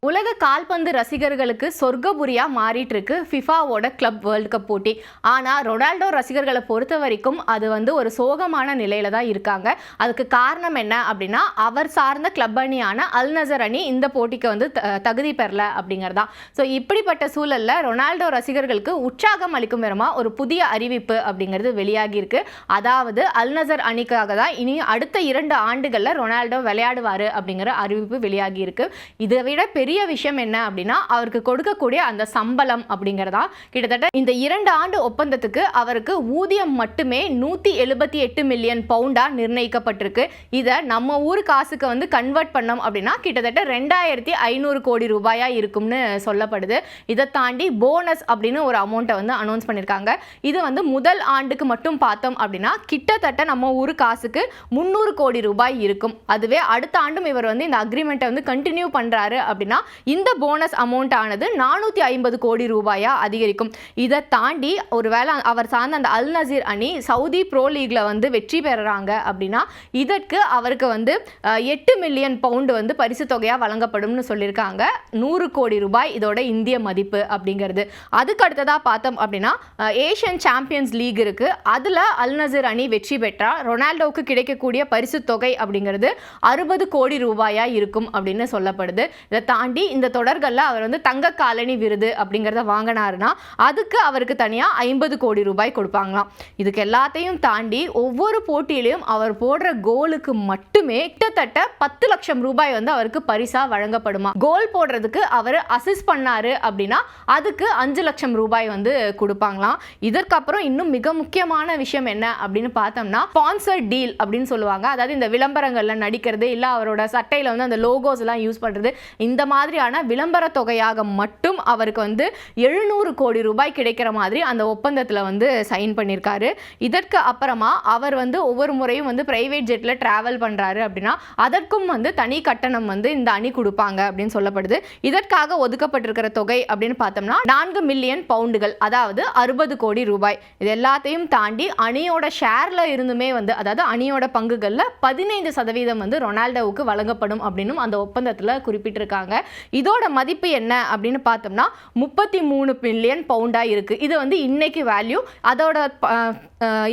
உலக கால்பந்து ரசிகர்களுக்கு சொர்க்கபுரியா மாறிட்டு இருக்கு ஃபிஃபாவோட கிளப் வேர்ல்டு கப் போட்டி. ஆனால் ரொனால்டோ ரசிகர்களை பொறுத்த வரைக்கும் அது ஒரு சோகமான நிலையில தான் இருக்காங்க. அதுக்கு காரணம் என்ன அப்படின்னா, அவர் சார்ந்த கிளப் அணியான அல் நசர் அணி இந்த போட்டிக்கு தகுதி பெறல அப்படிங்கிறதா. ஸோ இப்படிப்பட்ட சூழல்ல ரொனால்டோ ரசிகர்களுக்கு உற்சாகம் அளிக்கும் விதமா ஒரு புதிய அறிவிப்பு அப்படிங்கிறது வெளியாகி இருக்கு. அதாவது அல் நசர் அணிக்காக தான் இனி அடுத்த 2 ஆண்டுகளில் ரொனால்டோ விளையாடுவார் அப்படிங்கிற அறிவிப்பு வெளியாகி இருக்கு. இதை விட பெரிய விஷயம் என்ன அப்படின்னா, அவருக்கு கொடுக்கக்கூடிய அந்த சம்பளம் அப்படிங்கிறதா. கிட்டத்தட்ட இந்த 2 ஆண்டு ஒப்பந்தத்துக்கு அவருக்கு ஊதியம் மட்டுமே 178 மில்லியன் பவுண்டா நிர்ணயிக்கப்பட்டிருக்கு. இதை நம்ம ஊர் காசுக்கு கன்வெர்ட் பண்ணோம் அப்படின்னா கிட்டத்தட்ட 2500 கோடி ரூபாயா இருக்கும்னு சொல்லப்படுது. இதை தாண்டி போனஸ் அப்படின்னு ஒரு அமௌண்ட்டை அனௌன்ஸ் பண்ணியிருக்காங்க. இது முதல் ஆண்டுக்கு மட்டும் பார்த்தோம் அப்படின்னா கிட்டத்தட்ட நம்ம ஊர் காசுக்கு 300 கோடி ரூபாய் இருக்கும். அதுவே அடுத்த ஆண்டும் இவர் இந்த அக்ரிமெண்ட்டை கண்டினியூ பண்றாரு அப்படின்னா இந்த போனஸ் அமௌண்ட் ஆனது 450 கோடி ரூபாயா அதிகரிக்கும். இதை தாண்டி ஒருவேளை அவர் சார்ந்த அந்த அல் நசீர் அணி சவுதி ப்ரோ லீக்ல வெற்றி பெறாங்க அப்படின்னா இதற்கு அவருக்கு 8 மில்லியன் பவுண்டு பரிசு தொகையா வழங்கப்படும்னு சொல்லியிருக்காங்க. 100 கோடி ரூபாய் இதோட இந்திய மதிப்பு அப்படிங்கிறது. அதுக்கு அடுத்ததா பார்த்தோம் அப்படின்னா ஏஷியன் சாம்பியன்ஸ் லீக் இருக்கு. அதுல அல் நசீர் அணி வெற்றி பெற்றா ரொனால்டோவுக்கு கிடைக்கக்கூடிய பரிசு தொகை அப்படிங்கிறது 60 கோடி ரூபாயா இருக்கும் அப்படின்னு சொல்லப்படுது. இதை தாண்டி இந்த தொடர்களில் அவர் தங்க காலனி விருது அப்படிங்கிறத வாங்கினாருன்னா அதுக்கு அவருக்கு தனியாக 50 கோடி ரூபாய் கொடுப்பாங்களாம். இதுக்கு எல்லாத்தையும் தாண்டி ஒவ்வொரு போட்டியிலையும் அவர் போடுற கோலுக்கு மட்டுமே கிட்டத்தட்ட 10 லட்சம் ரூபாய் அவருக்கு பரிசா வழங்கப்படுமா. கோல் போடுறதுக்கு அவர் அசிஸ்ட் பண்ணாரு அப்படின்னா அதுக்கு 5 லட்சம் ரூபாய் கொடுப்பாங்களாம். இதற்கப்புறம் இன்னும் மிக முக்கியமான விஷயம் என்ன அப்படின்னு பார்த்தோம்னா ஸ்பான்சர் டீல் அப்படின்னு சொல்லுவாங்க. அதாவது இந்த விளம்பரங்கள்ல நடிக்கிறது, இல்லை அவரோட சட்டையில் அந்த லோகோஸ் எல்லாம் யூஸ் பண்றது, இந்த மாதிரியான விளம்பர தொகையாக மட்டும் அவருக்கு 700 கோடி ரூபாய் கிடைக்கிற மாதிரி அந்த ஒப்பந்தத்தில் சைன் பண்ணியிருக்காரு. இதற்கு அப்புறமா அவர் ஒவ்வொரு முறையும் பிரைவேட் ஜெட்ல டிராவல் பண்றாரு அப்படின்னா அதற்கும் தனி கட்டணம் இந்த அணி கொடுப்பாங்க அப்படின்னு சொல்லப்படுது. இதற்காக ஒதுக்கப்பட்டிருக்கிற தொகை அப்படின்னு பார்த்தோம்னா 4 மில்லியன் பவுண்டுகள், அதாவது 60 கோடி ரூபாய். இது எல்லாத்தையும் தாண்டி அணியோட ஷேர்ல இருந்துமே அதாவது அணியோட பங்குகள்ல 15% ரொனால்டோவுக்கு வழங்கப்படும் அப்படின்னு அந்த ஒப்பந்தத்தில் குறிப்பிட்டிருக்காங்க. இதோட மதிப்பு என்ன அப்படின்னு பார்த்தோம்னா 33 மில்லியன் பவுண்டா இருக்கு. இது இன்னைக்கு வேல்யூ. அதோட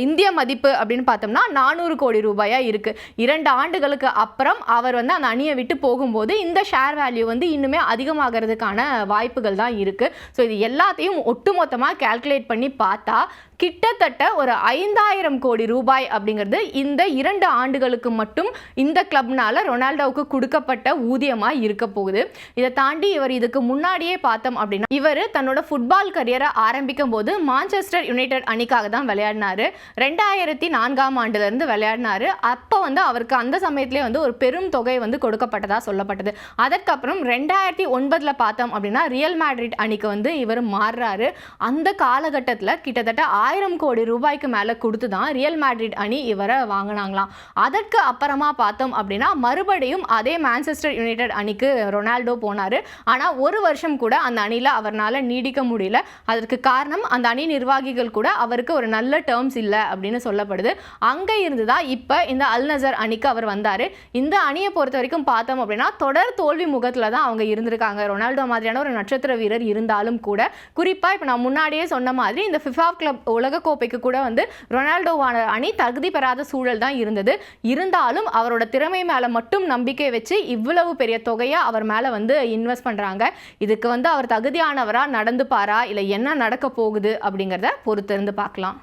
இந்திய மதிப்பு அப்படின்னு பார்த்தோம்னா 400 கோடி ரூபாயா இருக்கு. 2 ஆண்டுகளுக்கு அப்புறம் அவர் அந்த அணியை விட்டு போகும்போது இந்த ஷேர் வேல்யூ இன்னுமே அதிகமாகிறதுக்கான வாய்ப்புகள் தான் இருக்கு. ஸோ இது எல்லாத்தையும் ஒட்டுமொத்தமாக கால்குலேட் பண்ணி பார்த்தா கிட்டத்தட்ட ஒரு 5000 கோடி ரூபாய் அப்படிங்கிறது இந்த 2 ஆண்டுகளுக்கு மட்டும் இந்த கிளப்னால ரொனால்டோவுக்கு கொடுக்கப்பட்ட ஊதியமாக இருக்க போகுது. இதை தாண்டி இவர் இதுக்கு முன்னாடியே பார்த்தோம் அப்படின்னா இவர் தன்னோட ஃபுட்பால் கரியரை ஆரம்பிக்கும் போது மான்செஸ்டர் யுனைடெட் அணிக்காக தான் விளையாடினாரு. 2004ஆம் ஆண்டுல இருந்து விளையாடினாரு. அப்போ அவருக்கு அந்த சமயத்திலே ஒரு பெரும் தொகை கொடுக்கப்பட்டதா சொல்லப்பட்டது. அதற்கப்புறம் 2009 பார்த்தோம் அப்படின்னா ரியல் மேட்ரிட் அணிக்கு இவர் மாறுறாரு. அந்த காலகட்டத்தில் கிட்டத்தட்ட 1000 கோடி ரூபாய்க்கு மேலே கொடுத்து தான் ரியல் மேட்ரிட் அணி இவரை வாங்கினாங்களாம். அதற்கு அப்புறமா பார்த்தோம் அப்படின்னா மறுபடியும் அதே மான்செஸ்டர் யுனைடெட் அணிக்கு ரொனால்டோ போனார். ஆனால் ஒரு வருஷம் கூட அந்த அணியில் அவரால் நீடிக்க முடியல. அதற்கு காரணம் அந்த அணி நிர்வாகிகள் கூட அவருக்கு ஒரு நல்ல டேர்ம்ஸ் இல்லை அப்படின்னு சொல்லப்படுது. அங்கே இருந்து தான் இப்போ இந்த அல் நசர் அணிக்கு அவர் வந்தார். இந்த அணியை பொறுத்த வரைக்கும் பார்த்தோம் அப்படின்னா தொடர் தோல்வி முகத்தில் தான் அவங்க இருந்திருக்காங்க. ரொனால்டோ மாதிரியான ஒரு நட்சத்திர வீரர் இருந்தாலும் கூட, குறிப்பாக இப்போ நான் முன்னாடியே சொன்ன மாதிரி இந்த ஃபிஃபா கிளப் உலகக்கோப்பைக்கு கூட ரொனால்டோவான அணி தகுதி பெறாத சூழல் தான் இருந்தது. இருந்தாலும் அவரோட திறமை மேல மட்டும் நம்பிக்கை வச்சு இவ்வளவு பெரிய தொகையை அவர் மேல இன்வெஸ்ட் பண்றாங்க. இதுக்கு அவர் தகுதியானவரா நடந்துப்பாரா, இல்லை என்ன நடக்க போகுது அப்படிங்கிறத பொறுத்திருந்து பார்க்கலாம்.